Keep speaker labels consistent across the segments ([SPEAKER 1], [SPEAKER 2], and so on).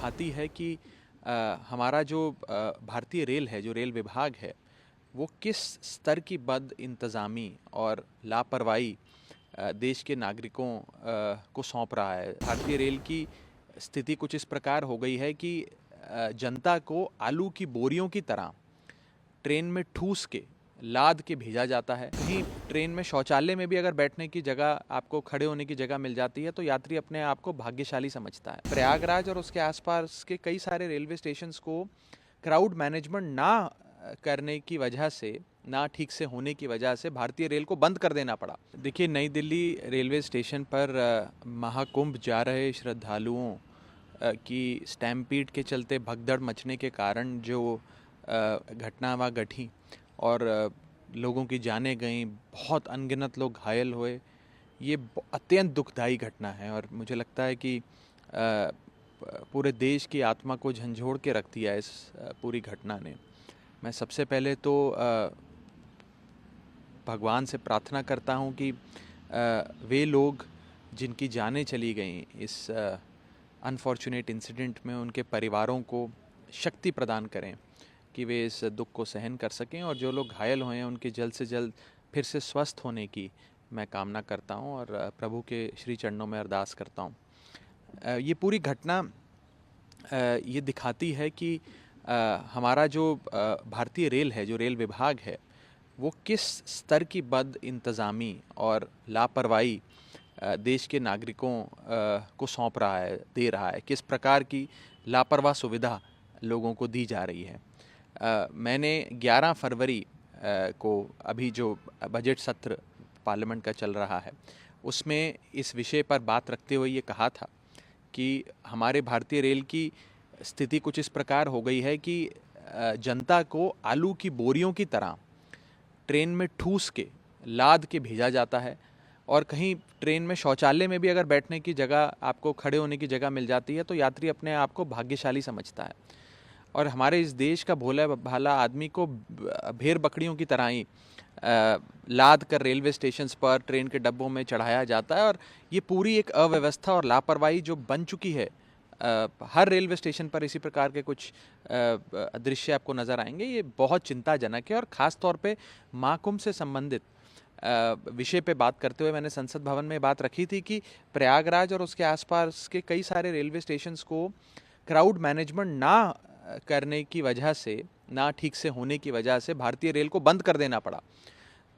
[SPEAKER 1] दिखाती है कि हमारा जो भारतीय रेल है, जो रेल विभाग है, वो किस स्तर की बदइंतज़ामी और लापरवाही देश के नागरिकों को सौंप रहा है। भारतीय रेल की स्थिति कुछ इस प्रकार हो गई है कि जनता को आलू की बोरियों की तरह ट्रेन में ठूस के लाद के भेजा जाता है। कहीं ट्रेन में शौचालय में भी अगर बैठने की जगह, आपको खड़े होने की जगह मिल जाती है तो यात्री अपने आप को भाग्यशाली समझता है। प्रयागराज और उसके आसपास के कई सारे रेलवे स्टेशंस को क्राउड मैनेजमेंट ना करने की वजह से, ना ठीक से होने की वजह से भारतीय रेल को बंद कर देना पड़ा। देखिए, नई दिल्ली रेलवे स्टेशन पर महाकुंभ जा रहे श्रद्धालुओं की स्टैम्पीड के चलते भगदड़ मचने के कारण जो घटना वहाँ घटी और लोगों की जानें गईं, बहुत अनगिनत लोग घायल हुए, ये अत्यंत दुखदाई घटना है। और मुझे लगता है कि पूरे देश की आत्मा को झंझोड़ के रख दिया इस पूरी घटना ने। मैं सबसे पहले तो भगवान से प्रार्थना करता हूँ कि वे लोग जिनकी जानें चली गईं इस अनफॉर्चुनेट इंसिडेंट में, उनके परिवारों को शक्ति प्रदान करें कि वे इस दुख को सहन कर सकें, और जो लोग घायल हुए हैं उनके जल्द से जल्द फिर से स्वस्थ होने की मैं कामना करता हूं और प्रभु के श्री चरणों में अरदास करता हूं। ये पूरी घटना ये दिखाती है कि हमारा जो भारतीय रेल है, जो रेल विभाग है, वो किस स्तर की बदइंतज़ामी और लापरवाही देश के नागरिकों को सौंप रहा है, दे रहा है, किस प्रकार की लापरवाह सुविधा लोगों को दी जा रही है। मैंने 11 फरवरी को अभी जो बजट सत्र पार्लियामेंट का चल रहा है, उसमें इस विषय पर बात रखते हुए ये कहा था कि हमारे भारतीय रेल की स्थिति कुछ इस प्रकार हो गई है कि जनता को आलू की बोरियों की तरह ट्रेन में ठूस के लाद के भेजा जाता है, और कहीं ट्रेन में शौचालय में भी अगर बैठने की जगह, आपको खड़े होने की जगह मिल जाती है तो यात्री अपने आप को भाग्यशाली समझता है। और हमारे इस देश का भोला भाला आदमी को भेड़ बकरियों की तरह ही लाद कर रेलवे स्टेशंस पर, ट्रेन के डब्बों में चढ़ाया जाता है। और ये पूरी एक अव्यवस्था और लापरवाही जो बन चुकी है, हर रेलवे स्टेशन पर इसी प्रकार के कुछ दृश्य आपको नज़र आएंगे। ये बहुत चिंताजनक है। और ख़ास तौर पे महाकुंभ से संबंधित विषय पे बात करते हुए मैंने संसद भवन में बात रखी थी कि प्रयागराज और उसके आसपास के कई सारे रेलवे स्टेशंस को क्राउड मैनेजमेंट ना करने की वजह से, ना ठीक से होने की वजह से भारतीय रेल को बंद कर देना पड़ा।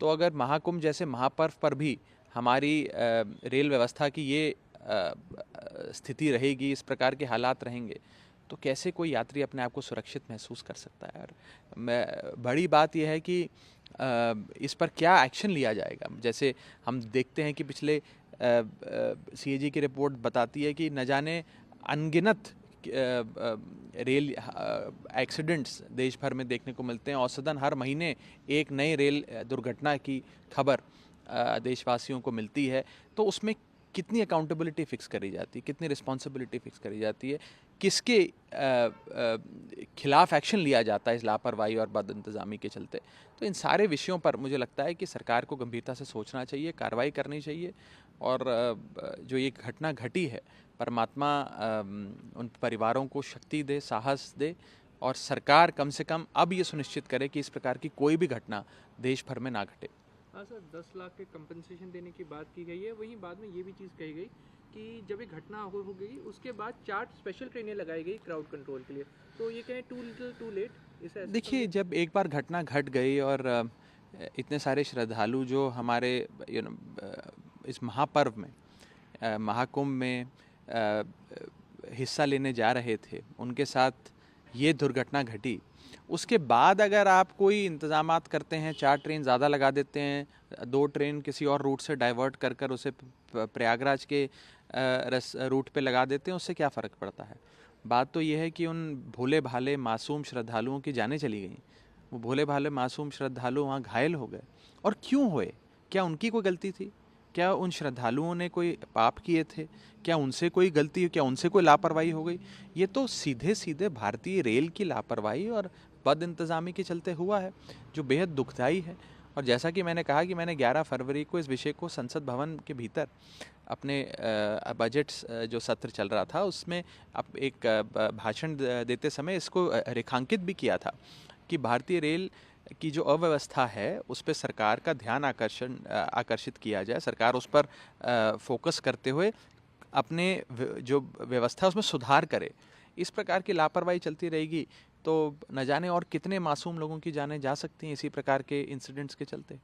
[SPEAKER 1] तो अगर महाकुंभ जैसे महापर्व पर भी हमारी रेल व्यवस्था की ये स्थिति रहेगी, इस प्रकार के हालात रहेंगे, तो कैसे कोई यात्री अपने आप को सुरक्षित महसूस कर सकता है। और बड़ी बात यह है कि इस पर क्या एक्शन लिया जाएगा। जैसे हम देखते हैं कि पिछले सीएजी की रिपोर्ट बताती है कि न जाने अनगिनत रेल एक्सीडेंट्स देश भर में देखने को मिलते हैं। औसतन हर महीने एक नई रेल दुर्घटना की खबर देशवासियों को मिलती है। तो उसमें कितनी अकाउंटेबिलिटी फिक्स करी जाती है, कितनी रिस्पॉन्सिबिलिटी फिक्स करी जाती है, किसके खिलाफ एक्शन लिया जाता है इस लापरवाही और बदइंतज़ामी के चलते। तो इन सारे विषयों पर मुझे लगता है कि सरकार को गंभीरता से सोचना चाहिए, कार्रवाई करनी चाहिए। और जो ये घटना घटी है, परमात्मा उन परिवारों को शक्ति दे, साहस दे, और सरकार कम से कम अब ये सुनिश्चित करे कि इस प्रकार की कोई भी घटना देश भर में ना घटे।
[SPEAKER 2] हाँ सर, 10 लाख के कंपनसेशन देने की बात की गई है। वहीं बाद में ये भी चीज़ कही गई कि जब ये घटना हो गई उसके बाद 4 स्पेशल ट्रेनें लगाई गई क्राउड कंट्रोल के लिए। तो ये कहें टू लिटिल टू लेट, इसे
[SPEAKER 1] देखिए, जब एक बार घटना घट गई और इतने सारे श्रद्धालु जो हमारे इस महापर्व में, महाकुंभ में हिस्सा लेने जा रहे थे, उनके साथ ये दुर्घटना घटी, उसके बाद अगर आप कोई इंतज़ामात करते हैं, 4 ट्रेन ज़्यादा लगा देते हैं, 2 ट्रेन किसी और रूट से डाइवर्ट कर उसे प्रयागराज के रूट पे लगा देते हैं, उससे क्या फ़र्क पड़ता है। बात तो ये है कि उन भोले भाले मासूम श्रद्धालुओं की जानें चली गईं। वो भोले भाले मासूम श्रद्धालु वहाँ घायल हो गए। और क्यों हुए? क्या उनकी कोई गलती थी? क्या उन श्रद्धालुओं ने कोई पाप किए थे? क्या उनसे कोई गलती, क्या उनसे कोई लापरवाही हो गई? ये तो सीधे सीधे भारतीय रेल की लापरवाही और बदइंतज़ामी के चलते हुआ है, जो बेहद दुखदाई है। और जैसा कि मैंने कहा कि मैंने 11 फरवरी को इस विषय को संसद भवन के भीतर अपने बजट जो सत्र चल रहा था उसमें एक भाषण देते समय इसको रेखांकित भी किया था कि भारतीय रेल की जो अव्यवस्था है उस पर सरकार का ध्यान आकर्षित किया जाए, सरकार उस पर फोकस करते हुए अपने जो व्यवस्था है उसमें सुधार करे। इस प्रकार की लापरवाही चलती रहेगी तो न जाने और कितने मासूम लोगों की जानें जा सकती हैं इसी प्रकार के इंसिडेंट्स के चलते।